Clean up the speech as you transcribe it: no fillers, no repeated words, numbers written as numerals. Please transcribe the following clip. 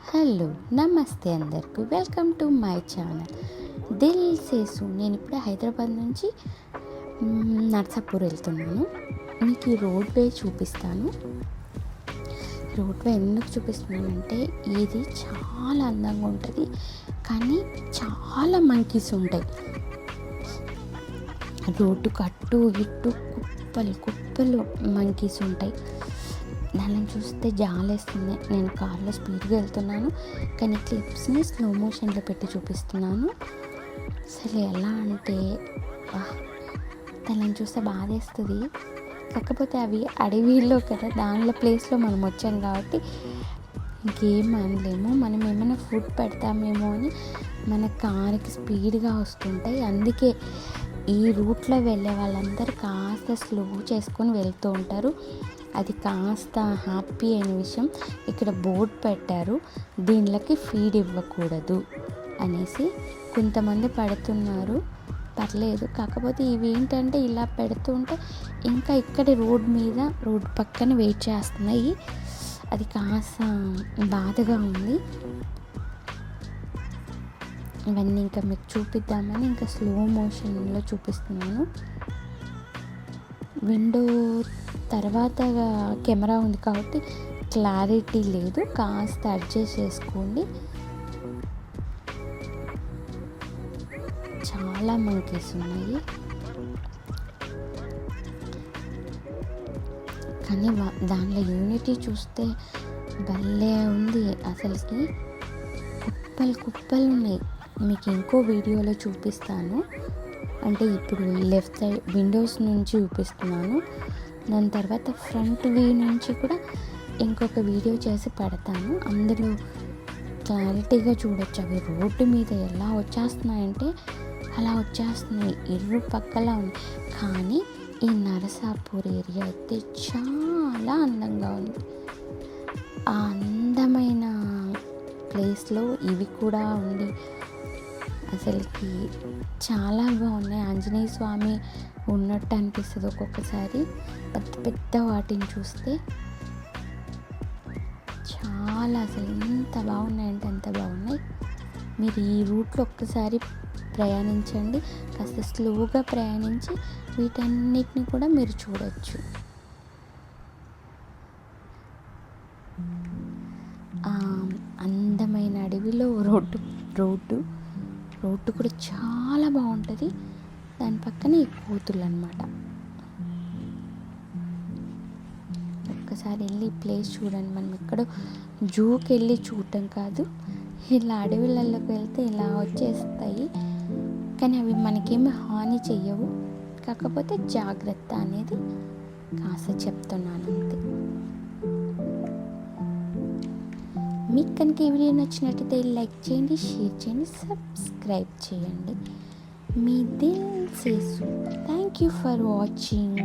Hello నమస్తే అందరికి welcome to my channel దిల్ సేసు. నేను ఇప్పుడు హైదరాబాద్ నుంచి నర్సాపూర్ వెళ్తున్నాను. మీకు ఈ రోడ్ వే చూపిస్తాను. రోడ్ వే ఎందుకు చూపిస్తున్నానంటే ఇది చాలా అందంగా ఉంటుంది, కానీ చాలా మంకీస్ ఉంటాయి. రోడ్డుకు అటు ఇటు కుప్పలు మంకీస్ ఉంటాయి. దాన్ని చూస్తే జాలేస్తుంది. నేను కార్లో స్పీడ్గా వెళ్తున్నాను, కానీ క్లిప్స్ని స్లో మోషన్లో పెట్టి చూపిస్తున్నాను. అసలు ఎలా అంటే దాన్ని చూస్తే బాధేస్తుంది. కాకపోతే అవి అడవిలో కదా, దానిలో ప్లేస్లో మనం వచ్చాం కాబట్టి ఇంకేం అనలేము. మనం ఏమైనా ఫుడ్ పెడతామేమో అని మన కార్కి స్పీడ్గా వస్తుంటాయి. అందుకే ఈ రూట్లో వెళ్ళే వాళ్ళందరూ కాస్త స్లో చేసుకొని వెళ్తూ ఉంటారు. అది కాస్త హ్యాపీ అయిన విషయం. ఇక్కడ బోర్డు పెట్టారు, దీనిలోకి ఫీడ్ ఇవ్వకూడదు అనేసి. కొంతమంది పెడుతున్నారు, పర్లేదు. కాకపోతే ఇవి ఏంటంటే ఇలా పెడుతుంటే ఇంకా ఇక్కడ రోడ్ పక్కన వెయిట్ చేస్తున్నాయి. అది కాస్త బాధగా ఉంది. ఇవన్నీ ఇంకా మీకు చూపిద్దామని ఇంకా స్లో మోషన్లో చూపిస్తున్నాను. విండో తర్వాత కెమెరా ఉంది కాబట్టి క్లారిటీ లేదు, కాస్త అడ్జస్ట్ చేసుకోండి. చాలా మంకీస్ ఉన్నాయి, కానీ దానిలో యూనిటీ చూస్తే భలే ఉంది. అసలుకి కుప్పలు ఉన్నాయి. మీకు ఇంకో వీడియోలో చూపిస్తాను. అంటే ఇప్పుడు లెఫ్ట్ సైడ్ విండోస్ నుంచి చూపిస్తున్నాను. దాని తర్వాత ఫ్రంట్ వ్యూ నుంచి కూడా ఇంకొక వీడియో చేసి పెడతాను. అందులో క్లారిటీగా చూడొచ్చు అవి రోడ్డు మీద ఎలా వచ్చేస్తున్నాయంటే అలా వచ్చేస్తున్నాయి. ఇరు పక్కల ఉంది. కానీ ఈ నరసాపూర్ ఏరియా అయితే చాలా అందంగా ఉంది. ఆ అందమైన ప్లేస్లో ఇవి కూడా ఉండి అసలుకి చాలా బాగున్నాయి. ఆంజనేయ స్వామి ఉన్నట్టు అనిపిస్తుంది ఒక్కొక్కసారి పెద్ద వాటిని చూస్తే. చాలా అసలు ఎంత బాగున్నాయంటే అంత బాగున్నాయి. మీరు ఈ రూట్లో ఒక్కసారి ప్రయాణించండి, కాస్త స్లోగా ప్రయాణించి వీటన్నిటిని కూడా మీరు చూడొచ్చు. అందమైన అడవిలో రోడ్డు కూడా చాలా బాగుంటుంది. దాని పక్కన ఈ కోతులు అన్నమాట. ఒక్కసారి వెళ్ళి ప్లేస్ చూడండి. మనం ఎక్కడో జూకి వెళ్ళి చూడటం కాదు, ఇలా అడవులలోకి వెళ్తే ఇలా వచ్చేస్తాయి. కానీ అవి మనకేమీ హాని చెయ్యవు. కాకపోతే జాగ్రత్త అనేది కాస్త చెప్తున్నాను అంతే. మీకు కనుక ఈ వీడియో నచ్చినట్టయితే లైక్ చేయండి, షేర్ చేయండి, సబ్స్క్రైబ్ చేయండి. మీ దిల్ సేసు. Thank you for watching.